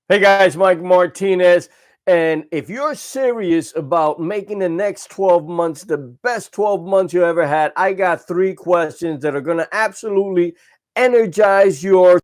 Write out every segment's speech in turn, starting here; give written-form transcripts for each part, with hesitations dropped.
Hey guys, Mike Martinez. And if you're serious about making the next 12 months the best 12 months you ever had, I got three questions that are going to absolutely energize your,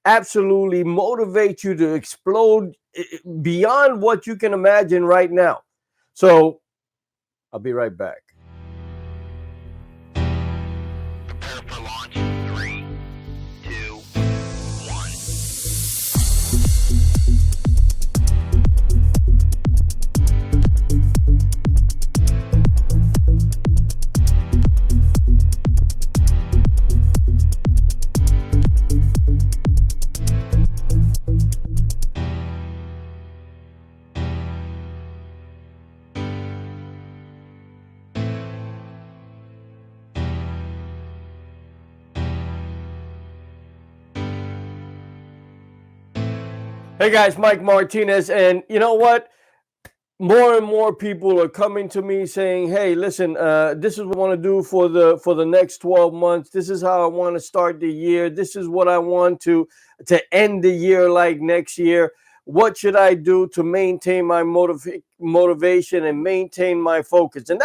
absolutely motivate you to explode beyond what you can imagine right now. So I'll be right back. Prepare for launch. 3, 2, 1. Hey guys, Mike Martinez. And you know what? More and more people are coming to me saying, "Hey, listen, this is what I want to do for the next 12 months. This is how I want to start the year. This is what I want to end the year like next year. What should I do to maintain my motivation and maintain my focus?" And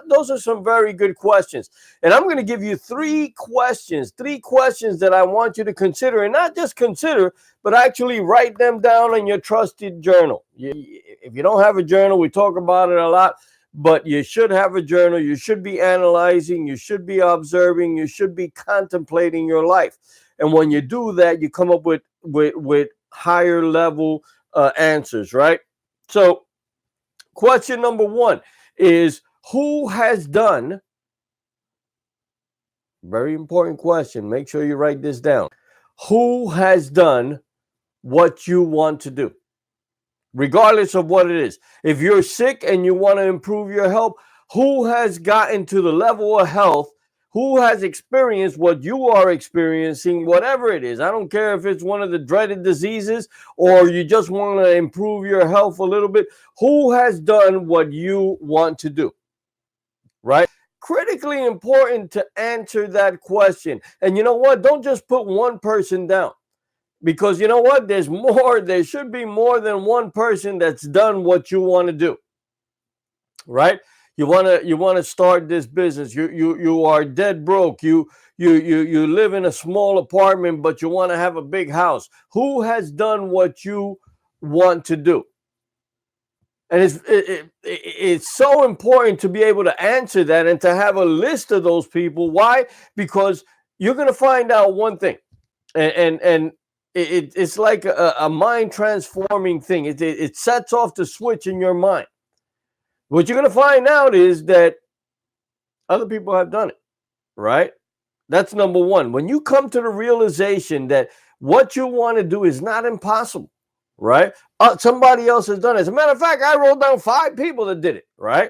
those are some very good questions. And I'm going to give you three questions that I want you to consider, and not just consider, but actually write them down in your trusted journal. If you don't have a journal, we talk about it a lot, but you should have a journal. You should be analyzing, you should be observing, you should be contemplating your life. And when you do that, you come up with higher level answers, right? So, question number one is, who has done, very important question. Make sure you write this down. Who has done what you want to do, regardless of what it is? If you're sick and you want to improve your health, who has gotten to the level of health? Who has experienced what you are experiencing, whatever it is? I don't care if it's one of the dreaded diseases or you just want to improve your health a little bit. Who has done what you want to do, right? Critically important to answer that question. And you know what? Don't just put one person down, because you know what? There should be more than one person that's done what you want to do, right? You want to start this business. You are dead broke. You live in a small apartment, but you want to have a big house. Who has done what you want to do? And it's so important to be able to answer that and to have a list of those people. Why? Because you're going to find out one thing, and it's like a mind transforming thing. It sets off the switch in your mind. What you're going to find out is that other people have done it, right? That's number one. When you come to the realization that what you want to do is not impossible, right? Somebody else has done it. As a matter of fact, I wrote down 5 people that did it, right?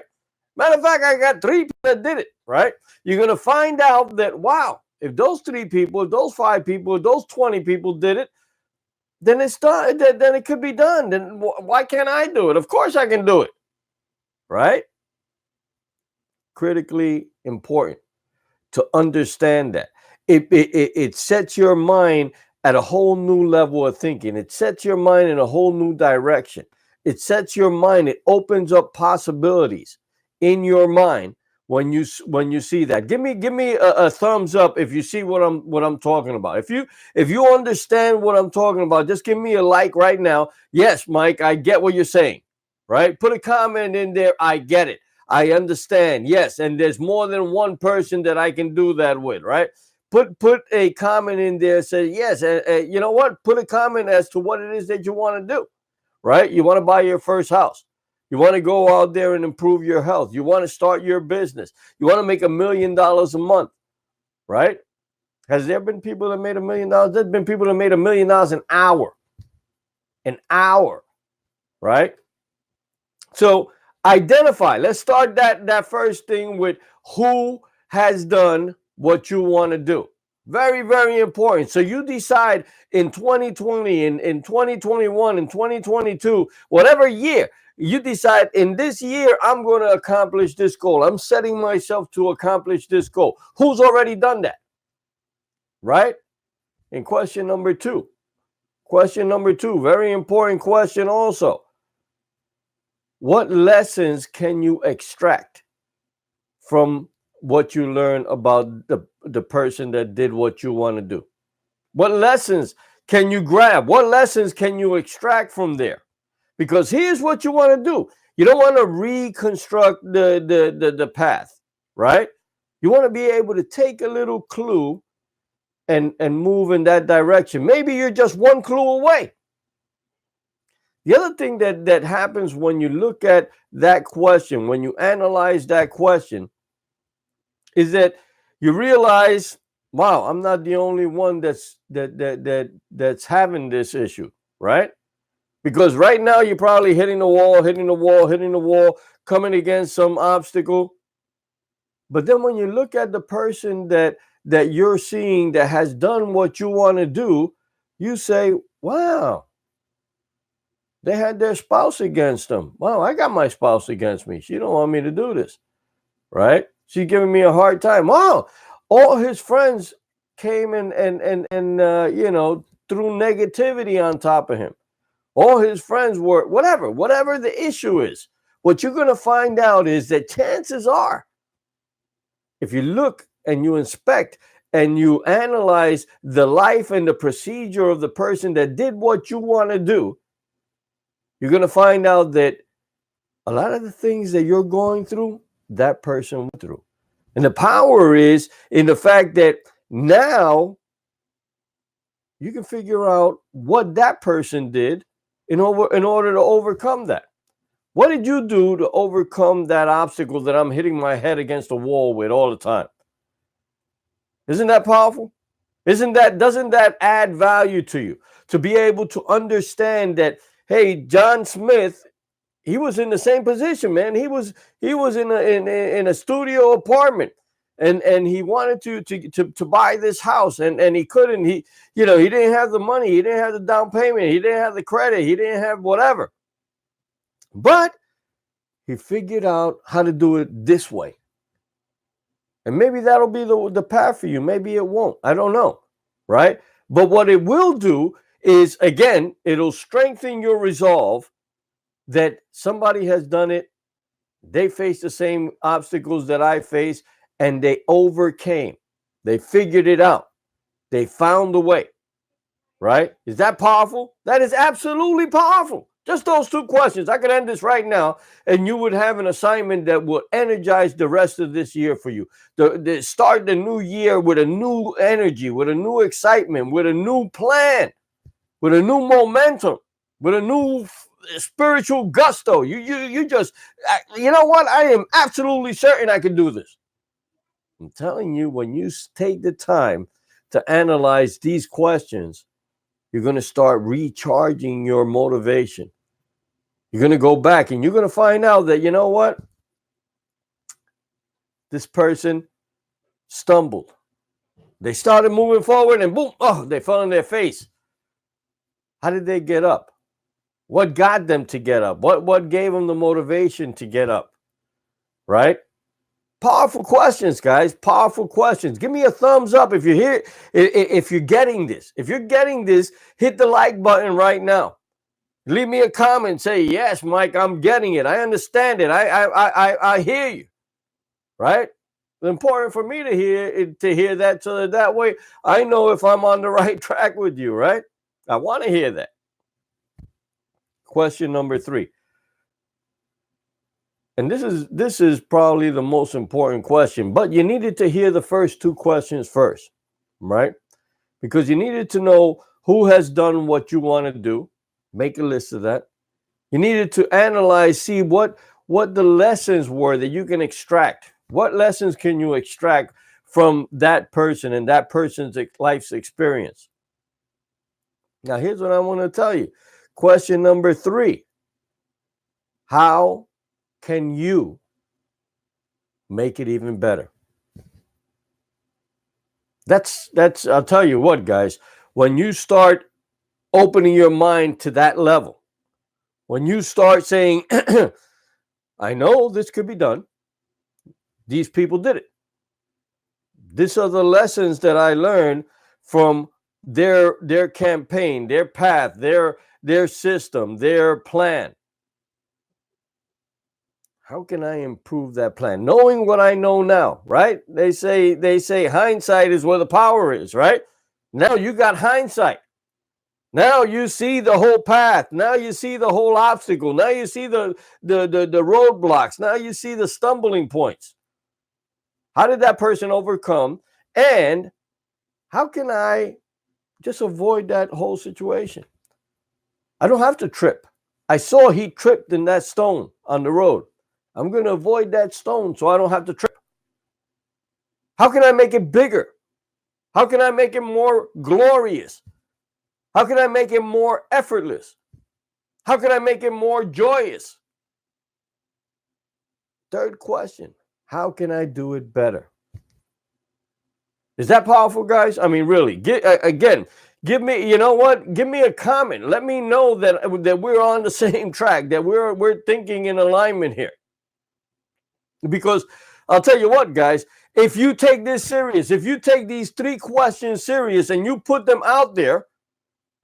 Matter of fact, I got 3 people that did it, right? You're going to find out that, wow, if those 3 people, if those 5 people, if those 20 people did it, then it's done. Then it could be done. Then why can't I do it? Of course I can do it, right? Critically important to understand that. It sets your mind at a whole new level of thinking. It sets your mind in a whole new direction. It sets your mind. It opens up possibilities in your mind when you see that. Give me a thumbs up if you see what I'm talking about. If you understand what I'm talking about, just give me a like right now. Yes, Mike, I get what you're saying. Right? Put a comment in there. I get it. I understand. Yes, and there's more than one person that I can do that with, right? Put a comment in there. Say yes. You know what? Put a comment as to what it is that you want to do, right? You want to buy your first house. You want to go out there and improve your health. You want to start your business. You want to make $1 million a month, right? Has there been people that made $1 million? There's been people that made $1 million an hour, right? So identify. Let's start that first thing with who has done what you want to do. Very, very important. So you decide in 2020, in 2021, in 2022, whatever year, you decide in this year, I'm going to accomplish this goal. I'm setting myself to accomplish this goal. Who's already done that? Right? And question number two. Question number 2, very important question also. What lessons can you extract from what you learn about the person that did what you want to do? What lessons can you grab? What lessons can you extract from there? Because here's what you want to do. You don't want to reconstruct the path, right? You want to be able to take a little clue and move in that direction. Maybe you're just one clue away. The other thing that happens when you look at that question, when you analyze that question, is that you realize, wow, I'm not the only one that's having this issue, right? Because right now you're probably hitting the wall, coming against some obstacle. But then when you look at the person that you're seeing that has done what you want to do, you say, wow, they had their spouse against them. Wow, I got my spouse against me. She don't want me to do this, right? She's giving me a hard time. Wow, all his friends came and threw negativity on top of him. All his friends were whatever the issue is. What you're going to find out is that chances are, if you look and you inspect and you analyze the life and the procedure of the person that did what you want to do, you're going to find out that a lot of the things that you're going through, that person went through. And the power is in the fact that now you can figure out what that person did in order to overcome that. What did you do to overcome that obstacle that I'm hitting my head against the wall with all the time? Isn't that powerful? Doesn't that add value to you to be able to understand that, hey, John Smith, he was in the same position, man. He was in a studio apartment, and he wanted to buy this house, and he couldn't. He didn't have the money, he didn't have the down payment, he didn't have the credit, he didn't have whatever. But he figured out how to do it this way. And maybe that'll be the path for you. Maybe it won't. I don't know, right? But what it will do is, again, it'll strengthen your resolve that somebody has done it. They faced the same obstacles that I faced, and they overcame. They figured it out. They found a way, right? Is that powerful? That is absolutely powerful. Just those 2 questions. I could end this right now, and you would have an assignment that will energize the rest of this year for you. Start the new year with a new energy, with a new excitement, with a new plan, with a new momentum, with a new spiritual gusto. You just, you know what? I am absolutely certain I can do this. I'm telling you, when you take the time to analyze these questions, you're going to start recharging your motivation. You're going to go back and you're going to find out that, you know what? This person stumbled. They started moving forward and boom, they fell on their face. How did they get up? What got them to get up? What gave them the motivation to get up? Right? Powerful questions, guys. Powerful questions. Give me a thumbs up if you're here, if you're getting this. If you're getting this, hit the like button right now. Leave me a comment. Say, yes, Mike, I'm getting it. I understand it. I hear you. Right? It's important for me to hear that, so that way I know if I'm on the right track with you, right? I want to hear that. Question number 3. And this is probably the most important question, but you needed to hear the first 2 questions first, right? Because you needed to know who has done what you want to do. Make a list of that. You needed to analyze, see what the lessons were that you can extract. What lessons can you extract from that person and that person's life's experience? Now, here's what I want to tell you. Question number 3. How can you make it even better? That's I'll tell you what, guys, when you start opening your mind to that level, when you start saying, I know this could be done. These people did it. These are the lessons that I learned from their campaign, their path, their system, their plan. How can I improve that plan? Knowing what I know now, right? They say hindsight is where the power is, right? Now you got hindsight. Now you see the whole path. Now you see the whole obstacle. Now you see the roadblocks. Now you see the stumbling points. How did that person overcome? And how can I just avoid that whole situation? I don't have to trip. I saw he tripped in that stone on the road. I'm going to avoid that stone so I don't have to trip. How can I make it bigger? How can I make it more glorious? How can I make it more effortless? How can I make it more joyous? Third question, how can I do it better? Is that powerful, guys? I mean, really, give me, you know what? Give me a comment. Let me know that we're on the same track, that we're thinking in alignment here. Because I'll tell you what, guys, if you take this serious, if you take these 3 questions serious and you put them out there,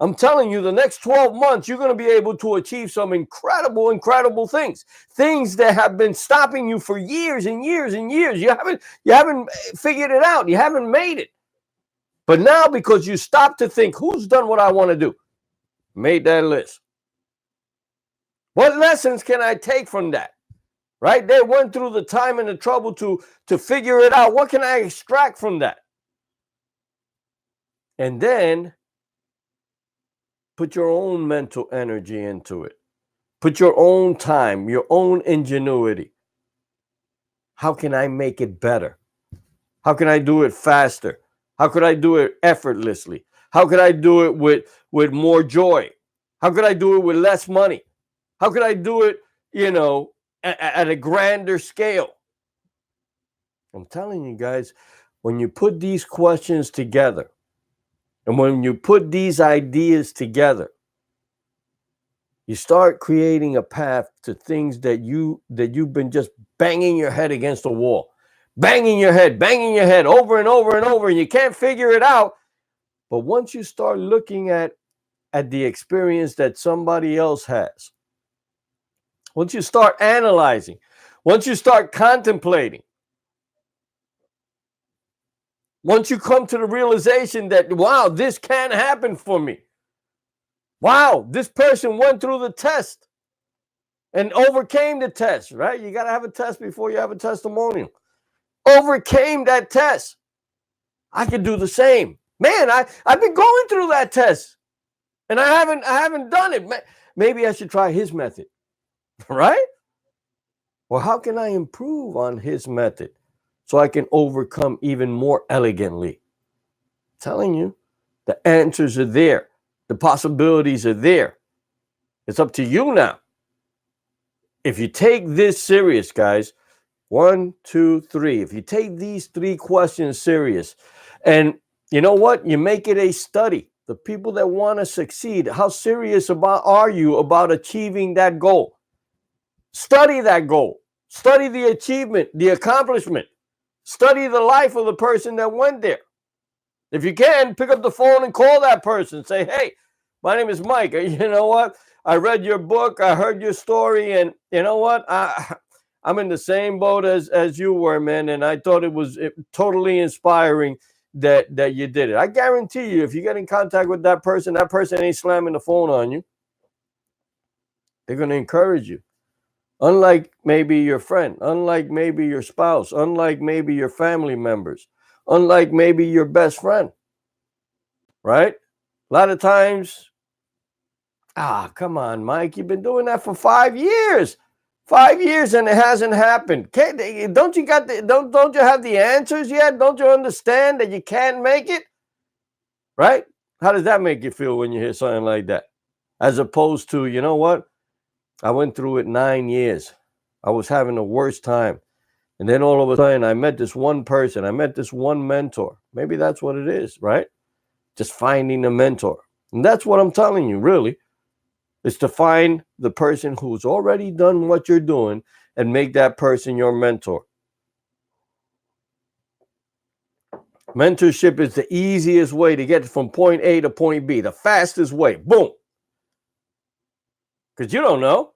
I'm telling you, the next 12 months, you're going to be able to achieve some incredible, incredible things. Things that have been stopping you for years and years and years. You haven't figured it out. You haven't made it. But now, because you stop to think, who's done what I want to do? Made that list. What lessons can I take from that? Right? They went through the time and the trouble to figure it out. What can I extract from that? And then put your own mental energy into it. Put your own time, your own ingenuity. How can I make it better? How can I do it faster? How could I do it effortlessly? How could I do it with more joy? How could I do it with less money? How could I do it, at a grander scale? I'm telling you guys, when you put these questions together, and when you put these ideas together, you start creating a path to things that you've been just banging your head against the wall, banging your head over and over and over, and you can't figure it out. But once you start looking at the experience that somebody else has, once you start analyzing, once you start contemplating, once you come to the realization that, wow, this can happen for me. Wow, this person went through the test and overcame the test, right? You got to have a test before you have a testimonial. Overcame that test. I could do the same. Man, I've been going through that test and I haven't done it. Maybe I should try his method, right? Well, how can I improve on his method so I can overcome even more elegantly? I'm telling you, the answers are there. The possibilities are there. It's up to you now. If you take this serious, guys, 1, 2, 3. If you take these 3 questions serious, and you know what? You make it a study. The people that want to succeed, how serious are you about achieving that goal? Study that goal. Study the achievement, the accomplishment. Study the life of the person that went there. If you can, pick up the phone and call that person. Say, hey, my name is Mike. You know what? I read your book. I heard your story. And you know what? I'm in the same boat as you were, man. And I thought it was totally inspiring that you did it. I guarantee you, if you get in contact with that person ain't slamming the phone on you. They're going to encourage you. Unlike maybe your friend, unlike maybe your spouse, unlike maybe your family members, unlike maybe your best friend, right? A lot of times, come on, Mike, you've been doing that for 5 years. 5 years and it hasn't happened. Don't you have the answers yet? Don't you understand that you can't make it? Right? How does that make you feel when you hear something like that? As opposed to, you know what? I went through it 9 years. I was having the worst time. And then all of a sudden, I met this one person. I met this one mentor. Maybe that's what it is, right? Just finding a mentor. And that's what I'm telling you, really, is to find the person who's already done what you're doing and make that person your mentor. Mentorship is the easiest way to get from point A to point B, the fastest way. Boom. Because you don't know.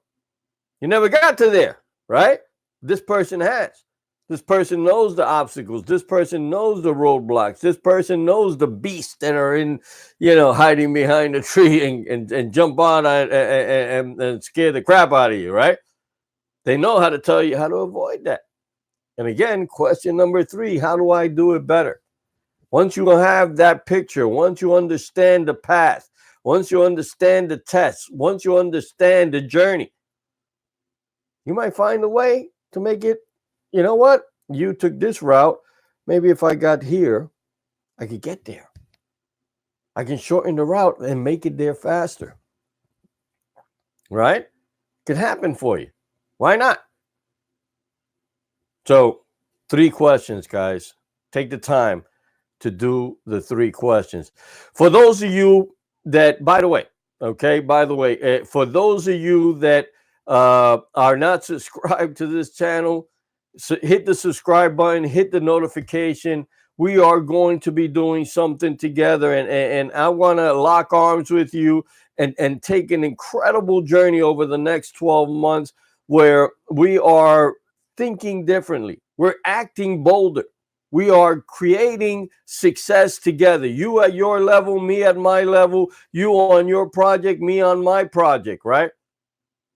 You never got to there, right? This person has. This person knows the obstacles. This person knows the roadblocks. This person knows the beasts that are in, hiding behind a tree and jump on and scare the crap out of you, right? They know how to tell you how to avoid that. And again, question number 3, how do I do it better? Once you have that picture, once you understand the path, once you understand the tests, once you understand the journey, you might find a way to make it, you know what? You took this route. Maybe if I got here, I could get there. I can shorten the route and make it there faster. Right? Could happen for you. Why not? So 3 questions, guys. Take the time to do the 3 questions. For those of you that, by the way, for those of you that are not subscribed to this channel, so hit the subscribe button, hit the notification. We are going to be doing something together, and I want to lock arms with you and take an incredible journey over the next 12 months where we are thinking differently. We're acting bolder. We are creating success together. You at your level, me at my level, you on your project, me on my project, right?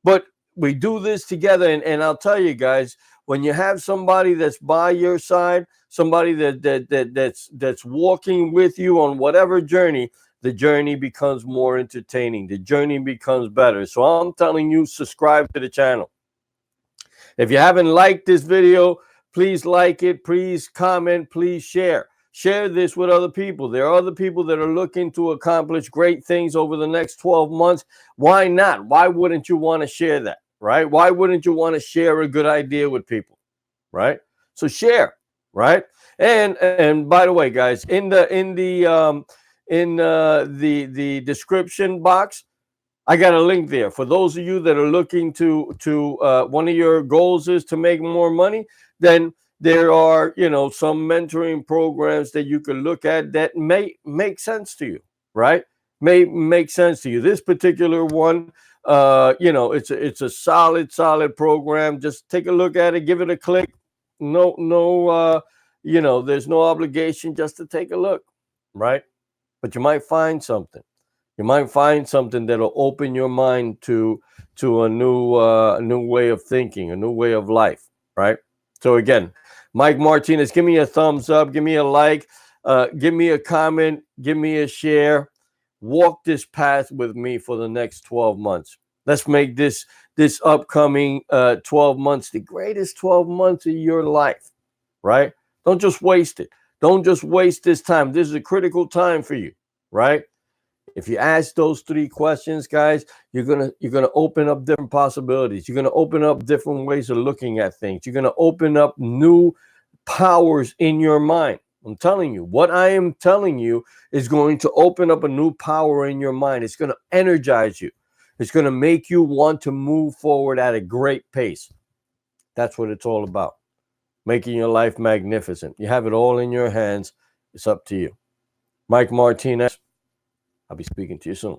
But we do this together, and I'll tell you guys, when you have somebody that's by your side, somebody that's walking with you on whatever journey, the journey becomes more entertaining. The journey becomes better. So I'm telling you, subscribe to the channel. If you haven't liked this video, please like it, please comment, please share. Share this with other people. There are other people that are looking to accomplish great things over the next 12 months. Why not? Why wouldn't you want to share that, right? Why wouldn't you want to share a good idea with people, right? So share, right? And by the way, guys, in the description box, I got a link there for those of you that are looking to one of your goals is to make more money. Then there are, some mentoring programs that you can look at that may make sense to you, right? May make sense to you. This particular one, it's a solid program. Just take a look at it, give it a click. No, there's no obligation just to take a look, right? But you might find something. You might find something that'll open your mind to a new way of thinking, a new way of life, right? So again, Mike Martinez, give me a thumbs up, give me a like, give me a comment, give me a share. Walk this path with me for the next 12 months. Let's make this upcoming 12 months the greatest 12 months of your life, right? Don't just waste it. Don't just waste this time. This is a critical time for you, right? If you ask those 3 questions, guys, you're gonna open up different possibilities. You're gonna open up different ways of looking at things. You're gonna open up new powers in your mind. I'm telling you, what I am telling you is going to open up a new power in your mind. It's gonna energize you. It's gonna make you want to move forward at a great pace. That's what it's all about. Making your life magnificent. You have it all in your hands. It's up to you. Mike Martinez. I'll be speaking to you soon.